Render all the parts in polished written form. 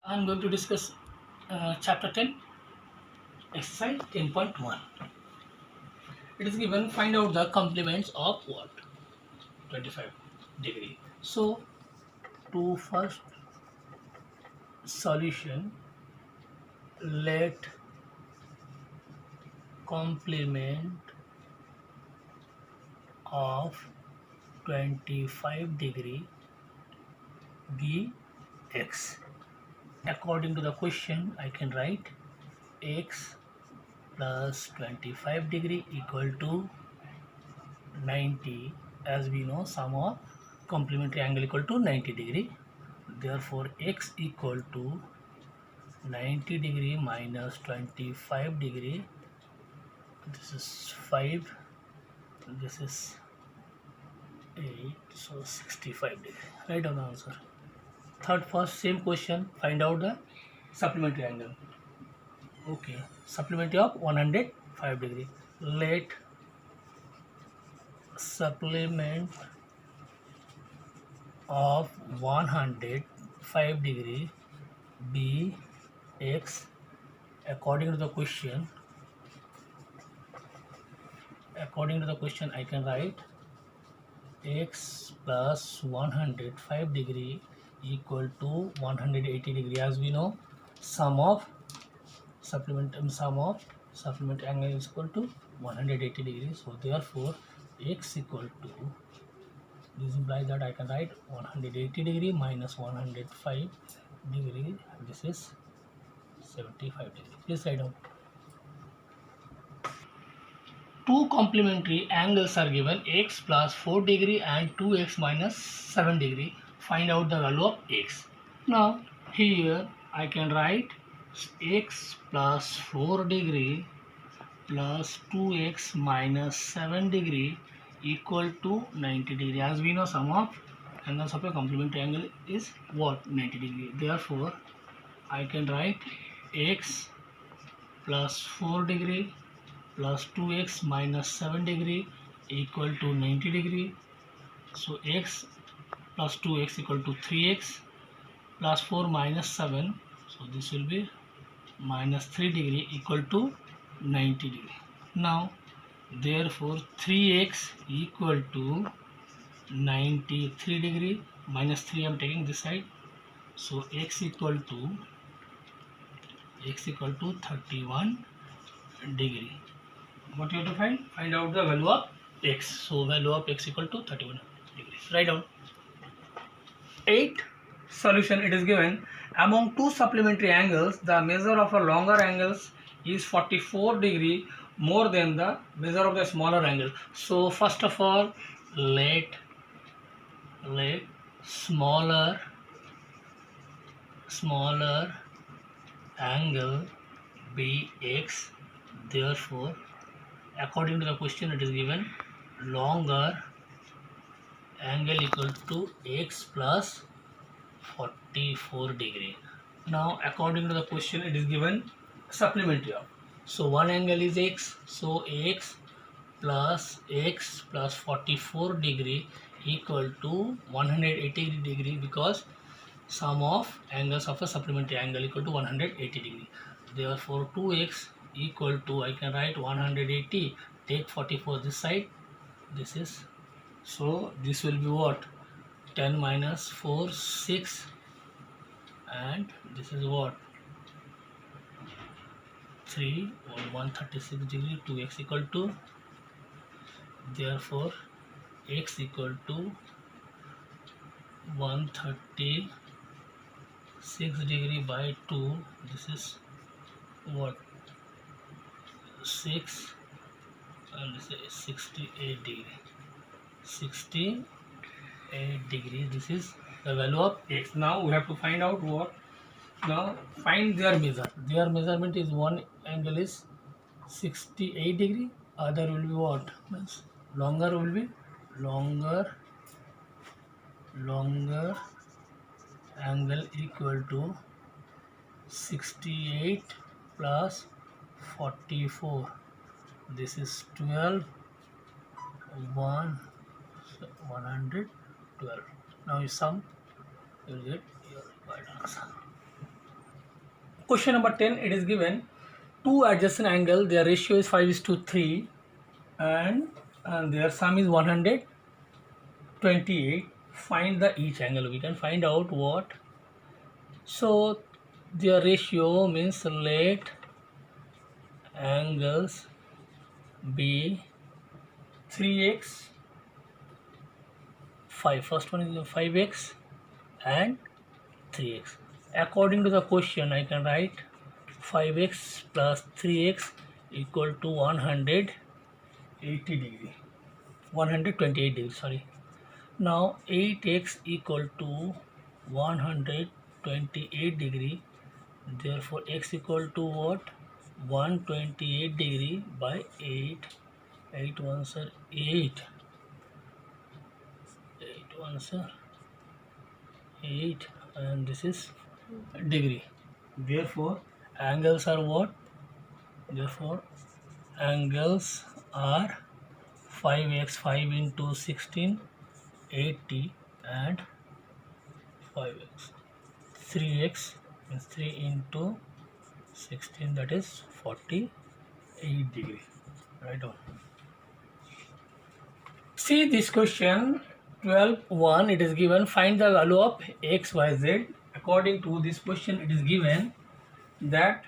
I'm going to discuss chapter 10, exercise 10.1. It is given find out the complements of what? 25 degree. So, to first solution, let complement of 25 degree be x. According to the question, I can write x plus 25 degree equal to 90. As we know, sum of complementary angle equal to 90 degree. Therefore x equal to 90 degree minus 25 degree. This is 5, this is 8, so 65 degree. Write down the answer. Third, first same question, find out the supplementary angle. Okay, supplementary of 105 degree. Let supplement of 105 degree be x. According to the question, I can write x plus 105 degree equal to 180 degree. As we know, sum of supplement angle is equal to 180 degrees. So therefore x equal to, this implies that I can write 180 degree minus 105 degree. This is 75 degree. Please write down. Two complementary angles are given, x plus 4 degree and 2x minus 7 degree. Find out the value of x. Now here I can write x plus 4 degree plus 2x minus 7 degree equal to 90 degree. As we know, sum of angles of a complementary angle is what? 90 degree. Therefore I can write x plus 4 degree plus 2x minus 7 degree equal to 90 degree. So x plus 2x equal to 3x plus 4 minus 7. So this will be minus 3 degree equal to 90 degree. Now therefore 3x equal to 93 degree. Minus 3 I am taking this side. So x equal to 31 degree. What you have to find? Find out the value of x. So value of x equal to 31 degrees. Write down. 8. Solution. It is given among two supplementary angles, the measure of a longer angles is 44 degree more than the measure of the smaller angle. So first of all, let smaller angle be x. Therefore according to the question, it is given longer angle equal to x plus 44 degree. Now according to the question, it is given supplementary of, so one angle is x, so x plus 44 degree equal to 180 degree, because sum of angles of a supplementary angle equal to 180 degree. Therefore 2x equal to, I can write 180, take 44 this side, this is, so this will be what? 10 minus 4, 6, and this is what? 3 or 136 degree. 2x equal to, therefore x equal to 136 degree by 2. This is what? 6, and this is 68 degree. 68 degree. This is the value of x. Now we have to find out what? Now find their measure. Their measurement is one angle is 68 degree, other will be what? Means longer will be longer angle equal to 68 plus 44. This is 12, 112. Now you sum, you will get your right answer. Question number 10, it is given two adjacent angle, their ratio is 5:3 and their sum is 128. Find the each angle. We can find out what. So their ratio means let angles be 3x 5. First one is 5x and 3x. According to the question, I can write 5x plus 3x equal to 180 degree, 128 degree, sorry. Now 8x equal to 128 degree, therefore x equal to what? 128 degree by 8. 8 ones are 8. 8 ones are 8 and this is degree. Therefore angles are what? Therefore angles are 5x, 5 into 16, 80 and 5x. 3x means 3 into 16, that is 48 degree. Right on. See this question 12.1, it is given find the value of x, y, z. According to this question, it is given that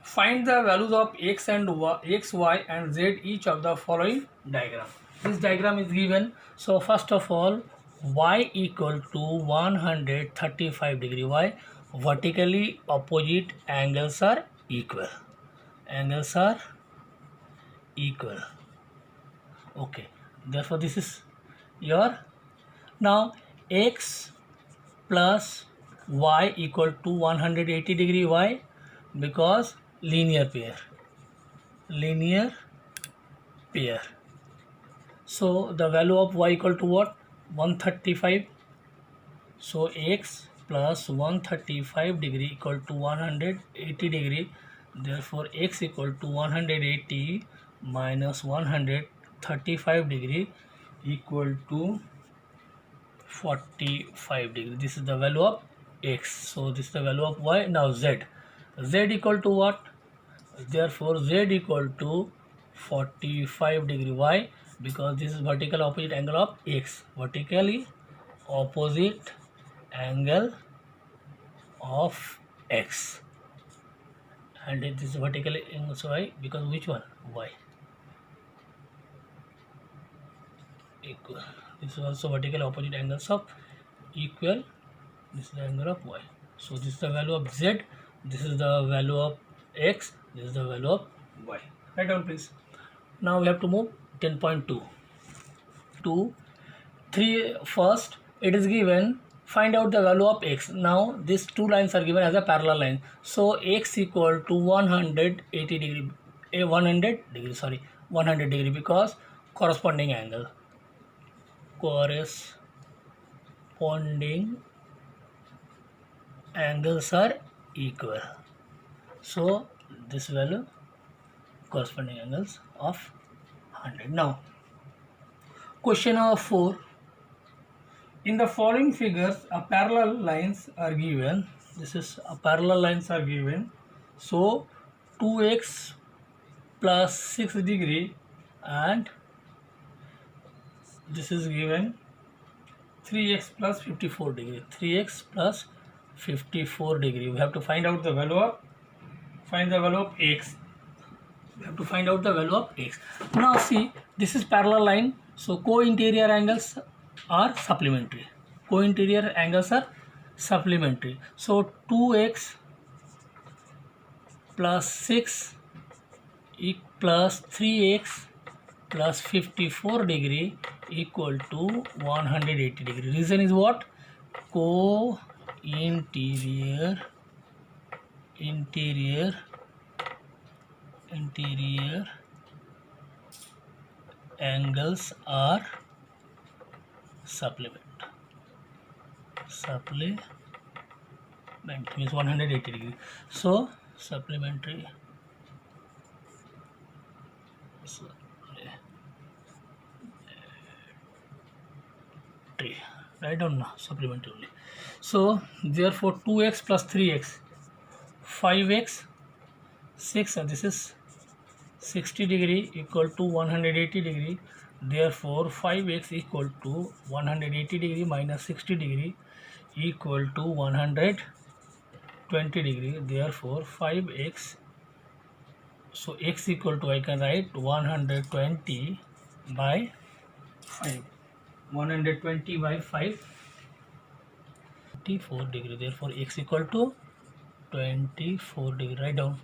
find the values of x and y, x, y and z each of the following diagram. This diagram is given. So first of all, y equal to 135 degree. Why? Vertically opposite angles are equal. Angles are equal. Okay. Therefore this is your. Now x plus y equal to 180 degree. Why? Because linear pair. Linear pair. So the value of y equal to what? 135. So x plus 135 degree equal to 180 degree. Therefore x equal to 180 minus 135 degree equal to 45 degree. This is the value of x. So this is the value of y. Now z. Z equal to what? Therefore z equal to 45 degree. Why? Because this is vertical opposite angle of x. Vertically opposite angle of x. And this is vertical angle. So y, because which one? Y. Equal. This is also vertical opposite angles of equal. This is the angle of y. So this is the value of z. This is the value of x. This is the value of y. Write down please. Now we have to move 10.2. 3 first it is given find out the value of x. Now these two lines are given as a parallel line. So x equal to 180 degree, 100 degree because corresponding angle. Corresponding angles are equal. So this value corresponding angles of 100. Now question number 4. In the following figures, a parallel lines are given. This is a parallel lines are given. So 2x plus 6 degree and this is given 3x plus 54 degree. 3x plus 54 degree. We have to find out the value of x. We have to find out the value of x. Now see, this is parallel line. So co-interior angles are supplementary. Co-interior angles are supplementary. So 2x plus 6 plus 3x plus 54 degree equal to 180 degree. Reason is what? Co-interior angles are supplement means 180 degree. So supplementary write down now supplementary only. So therefore 2x plus 3x 5x 6 and this is 60 degree equal to 180 degree. Therefore 5x equal to 180 degree minus 60 degree equal to 120 degree. Therefore 5x, so x equal to, I can write 120 by 5. 120 by 5, 24 degree. Therefore x equal to 24 degree. Write down.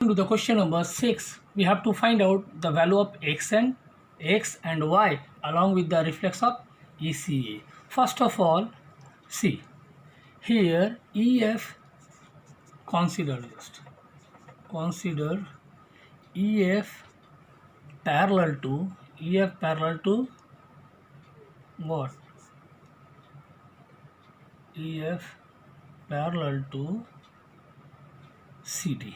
To the question number 6, we have to find out the value of x and y along with the reflex of ECA. First of all, see here EF, consider EF parallel to what? EF parallel to CD,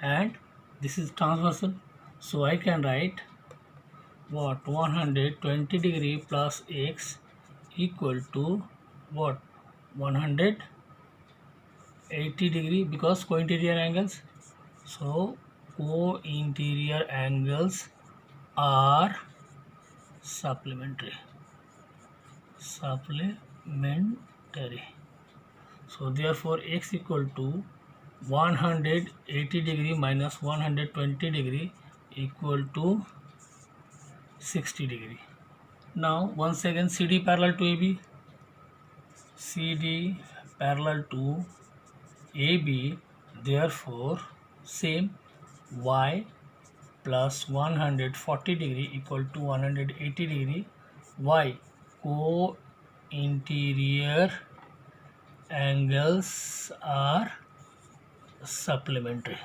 and this is transversal, so I can write what? 120 degree plus x equal to what? 180 degree, because co-interior angles. So co-interior angles are supplementary. So therefore x equal to 180 degree minus 120 degree equal to 60 degree. Now once again CD parallel to AB, CD parallel to AB, therefore same y plus 140 degree equal to 180 degree. Y, co-interior angles are supplementary.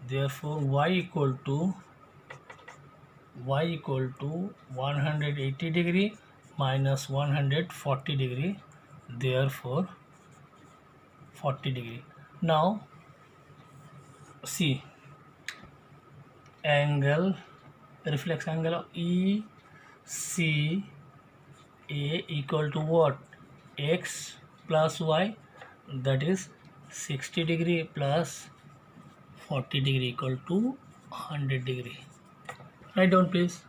Therefore y equal to 180 degree minus 140 degree, therefore 40 degree. Now see angle, reflex angle of ECA equal to what? X plus y, that is 60 degree plus 40 degree equal to 100 degree. Write down please.